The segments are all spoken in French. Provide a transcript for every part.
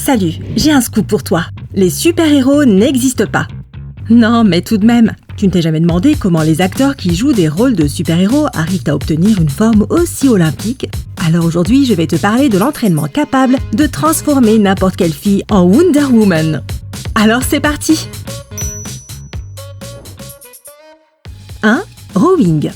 Salut, j'ai un scoop pour toi. Les super-héros n'existent pas. Non, mais tout de même, tu ne t'es jamais demandé comment les acteurs qui jouent des rôles de super-héros arrivent à obtenir une forme aussi olympique? Alors aujourd'hui, je vais te parler de l'entraînement capable de transformer n'importe quelle fille en Wonder Woman. Alors c'est parti! 1. Rowing.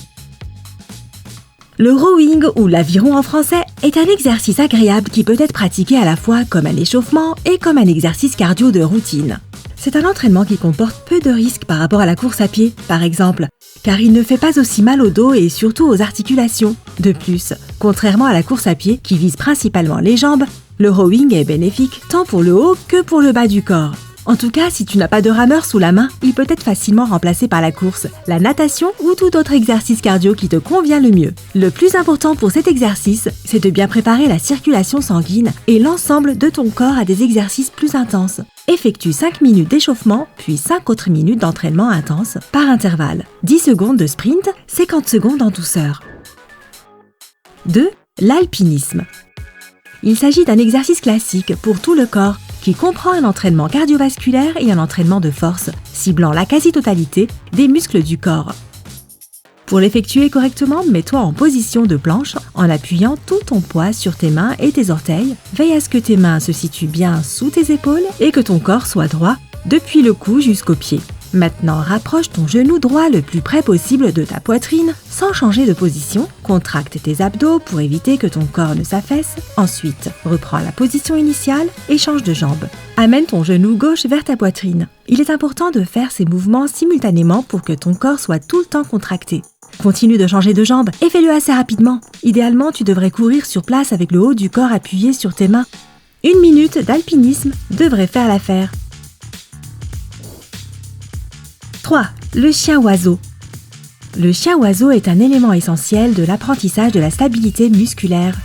Le rowing, ou l'aviron en français, est un exercice agréable qui peut être pratiqué à la fois comme un échauffement et comme un exercice cardio de routine. C'est un entraînement qui comporte peu de risques par rapport à la course à pied, par exemple, car il ne fait pas aussi mal au dos et surtout aux articulations. De plus, contrairement à la course à pied qui vise principalement les jambes, le rowing est bénéfique tant pour le haut que pour le bas du corps. En tout cas, si tu n'as pas de rameur sous la main, il peut être facilement remplacé par la course, la natation ou tout autre exercice cardio qui te convient le mieux. Le plus important pour cet exercice, c'est de bien préparer la circulation sanguine et l'ensemble de ton corps à des exercices plus intenses. Effectue 5 minutes d'échauffement, puis 5 autres minutes d'entraînement intense par intervalle. 10 secondes de sprint, 50 secondes en douceur. 2. L'alpinisme. Il s'agit d'un exercice classique pour tout le corps qui comprend un entraînement cardiovasculaire et un entraînement de force, ciblant la quasi-totalité des muscles du corps. Pour l'effectuer correctement, mets-toi en position de planche en appuyant tout ton poids sur tes mains et tes orteils. Veille à ce que tes mains se situent bien sous tes épaules et que ton corps soit droit depuis le cou jusqu'aux pieds. Maintenant, rapproche ton genou droit le plus près possible de ta poitrine sans changer de position. Contracte tes abdos pour éviter que ton corps ne s'affaisse. Ensuite, reprends la position initiale et change de jambe. Amène ton genou gauche vers ta poitrine. Il est important de faire ces mouvements simultanément pour que ton corps soit tout le temps contracté. Continue de changer de jambe et fais-le assez rapidement. Idéalement, tu devrais courir sur place avec le haut du corps appuyé sur tes mains. 1 minute d'alpinisme devrait faire l'affaire. 3. Le chien-oiseau. Le chien-oiseau est un élément essentiel de l'apprentissage de la stabilité musculaire.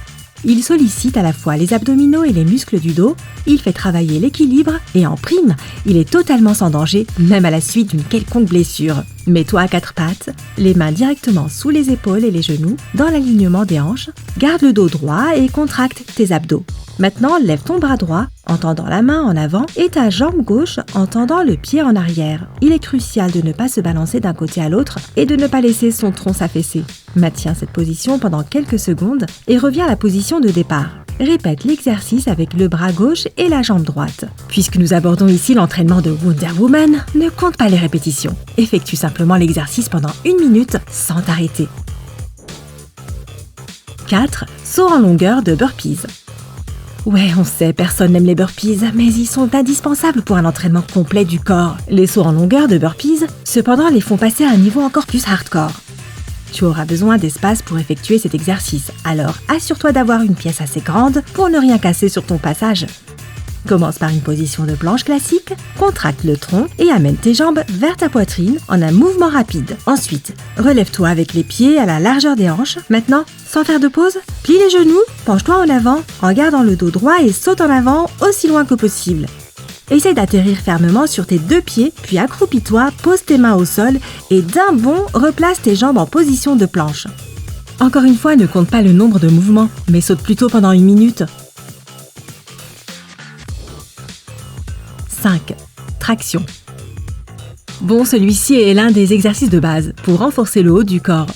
Il sollicite à la fois les abdominaux et les muscles du dos, il fait travailler l'équilibre et en prime, il est totalement sans danger, même à la suite d'une quelconque blessure. Mets-toi à 4 pattes, les mains directement sous les épaules et les genoux, dans l'alignement des hanches, garde le dos droit et contracte tes abdos. Maintenant, lève ton bras droit en tendant la main en avant et ta jambe gauche en tendant le pied en arrière. Il est crucial de ne pas se balancer d'un côté à l'autre et de ne pas laisser son tronc s'affaisser. Maintiens cette position pendant quelques secondes et reviens à la position de départ. Répète l'exercice avec le bras gauche et la jambe droite. Puisque nous abordons ici l'entraînement de Wonder Woman, ne compte pas les répétitions. Effectue simplement l'exercice pendant 1 minute sans t'arrêter. 4. Saut en longueur de burpees. Ouais, on sait, personne n'aime les burpees, mais ils sont indispensables pour un entraînement complet du corps. Les sauts en longueur de burpees, cependant, les font passer à un niveau encore plus hardcore. Tu auras besoin d'espace pour effectuer cet exercice, alors assure-toi d'avoir une pièce assez grande pour ne rien casser sur ton passage. Commence par une position de planche classique, contracte le tronc et amène tes jambes vers ta poitrine en un mouvement rapide. Ensuite, relève-toi avec les pieds à la largeur des hanches. Maintenant, sans faire de pause, plie les genoux, penche-toi en avant en gardant le dos droit et saute en avant aussi loin que possible. Essaye d'atterrir fermement sur tes 2 pieds, puis accroupis-toi, pose tes mains au sol et d'un bond, replace tes jambes en position de planche. Encore une fois, ne compte pas le nombre de mouvements, mais saute plutôt pendant 1 minute. 5. Traction. Bon, celui-ci est l'un des exercices de base pour renforcer le haut du corps.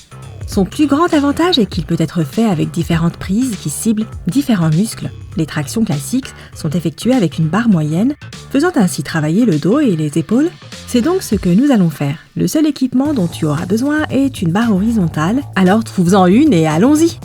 Son plus grand avantage est qu'il peut être fait avec différentes prises qui ciblent différents muscles. Les tractions classiques sont effectuées avec une barre moyenne, faisant ainsi travailler le dos et les épaules. C'est donc ce que nous allons faire. Le seul équipement dont tu auras besoin est une barre horizontale, alors trouve-en une et allons-y.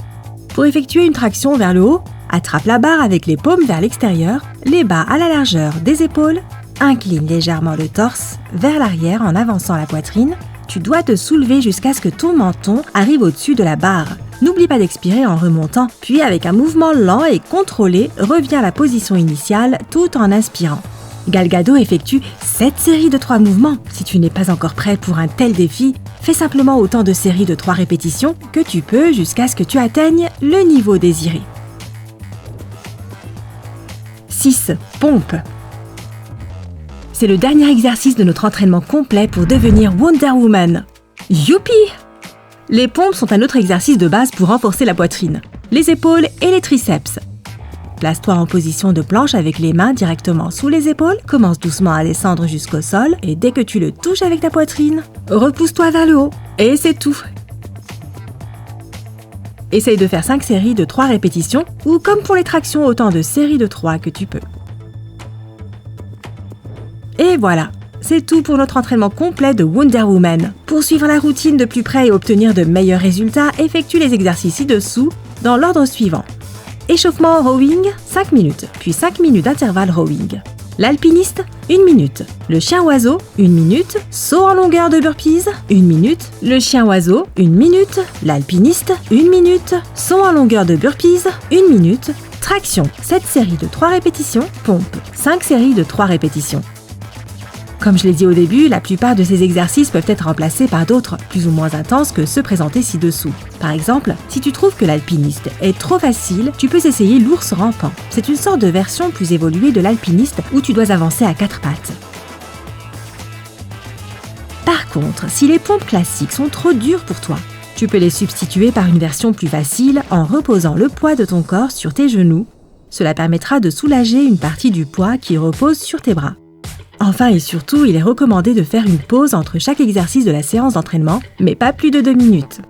Pour effectuer une traction vers le haut, attrape la barre avec les paumes vers l'extérieur, les bas à la largeur des épaules, incline légèrement le torse vers l'arrière en avançant la poitrine. Tu dois te soulever jusqu'à ce que ton menton arrive au-dessus de la barre. N'oublie pas d'expirer en remontant, puis avec un mouvement lent et contrôlé, reviens à la position initiale tout en inspirant. Gal Gadot effectue 7 séries de 3 mouvements. Si tu n'es pas encore prêt pour un tel défi, fais simplement autant de séries de 3 répétitions que tu peux jusqu'à ce que tu atteignes le niveau désiré. 6. Pompe. C'est le dernier exercice de notre entraînement complet pour devenir Wonder Woman. Youpi! Les pompes sont un autre exercice de base pour renforcer la poitrine, les épaules et les triceps. Place-toi en position de planche avec les mains directement sous les épaules, commence doucement à descendre jusqu'au sol et dès que tu le touches avec ta poitrine, repousse-toi vers le haut. Et c'est tout. Essaye de faire 5 séries de 3 répétitions ou comme pour les tractions, autant de séries de 3 que tu peux. Et voilà, c'est tout pour notre entraînement complet de Wonder Woman. Pour suivre la routine de plus près et obtenir de meilleurs résultats, effectue les exercices ci-dessous dans l'ordre suivant. Échauffement rowing, 5 minutes, puis 5 minutes d'intervalle rowing. L'alpiniste, 1 minute. Le chien-oiseau, 1 minute. Saut en longueur de burpees, 1 minute. Le chien-oiseau, 1 minute. L'alpiniste, 1 minute. Saut en longueur de burpees, 1 minute. Traction, 7 séries de 3 répétitions. Pompe, 5 séries de 3 répétitions. Comme je l'ai dit au début, la plupart de ces exercices peuvent être remplacés par d'autres, plus ou moins intenses que ceux présentés ci-dessous. Par exemple, si tu trouves que l'alpiniste est trop facile, tu peux essayer l'ours rampant. C'est une sorte de version plus évoluée de l'alpiniste où tu dois avancer à 4 pattes. Par contre, si les pompes classiques sont trop dures pour toi, tu peux les substituer par une version plus facile en reposant le poids de ton corps sur tes genoux. Cela permettra de soulager une partie du poids qui repose sur tes bras. Enfin et surtout, il est recommandé de faire une pause entre chaque exercice de la séance d'entraînement, mais pas plus de 2 minutes.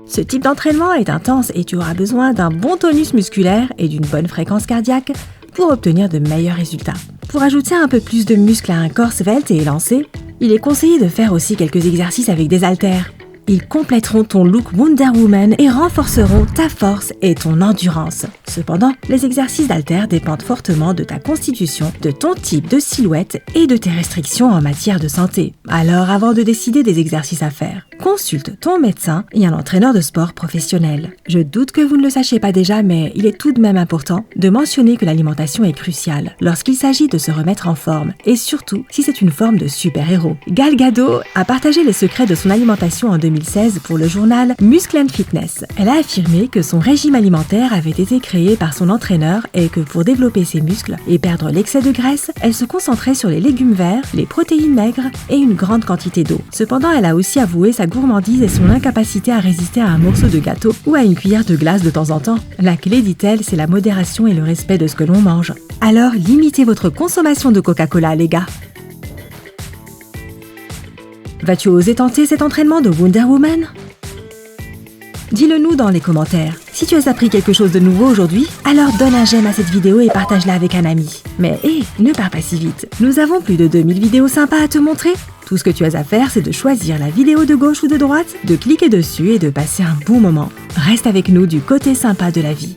Ce type d'entraînement est intense et tu auras besoin d'un bon tonus musculaire et d'une bonne fréquence cardiaque pour obtenir de meilleurs résultats. Pour ajouter un peu plus de muscles à un corps svelte et élancé, il est conseillé de faire aussi quelques exercices avec des haltères. Ils compléteront ton look Wonder Woman et renforceront ta force et ton endurance. Cependant, les exercices d'haltères dépendent fortement de ta constitution, de ton type de silhouette et de tes restrictions en matière de santé. Alors, avant de décider des exercices à faire, consulte ton médecin et un entraîneur de sport professionnel. Je doute que vous ne le sachiez pas déjà, mais il est tout de même important de mentionner que l'alimentation est cruciale lorsqu'il s'agit de se remettre en forme et surtout si c'est une forme de super-héros. Gal Gadot a partagé les secrets de son alimentation en 2016 pour le journal Muscle & Fitness. Elle a affirmé que son régime alimentaire avait été créé par son entraîneur et que pour développer ses muscles et perdre l'excès de graisse, elle se concentrait sur les légumes verts, les protéines maigres et une grande quantité d'eau. Cependant, elle a aussi avoué sa gourmandise et son incapacité à résister à un morceau de gâteau ou à une cuillère de glace de temps en temps. La clé, dit-elle, c'est la modération et le respect de ce que l'on mange. Alors, limitez votre consommation de Coca-Cola, les gars. Vas-tu oser tenter cet entraînement de Wonder Woman ? Dis-le nous dans les commentaires. Si tu as appris quelque chose de nouveau aujourd'hui, alors donne un j'aime à cette vidéo et partage-la avec un ami. Mais ne pars pas si vite. Nous avons plus de 2000 vidéos sympas à te montrer. Tout ce que tu as à faire, c'est de choisir la vidéo de gauche ou de droite, de cliquer dessus et de passer un bon moment. Reste avec nous du côté sympa de la vie.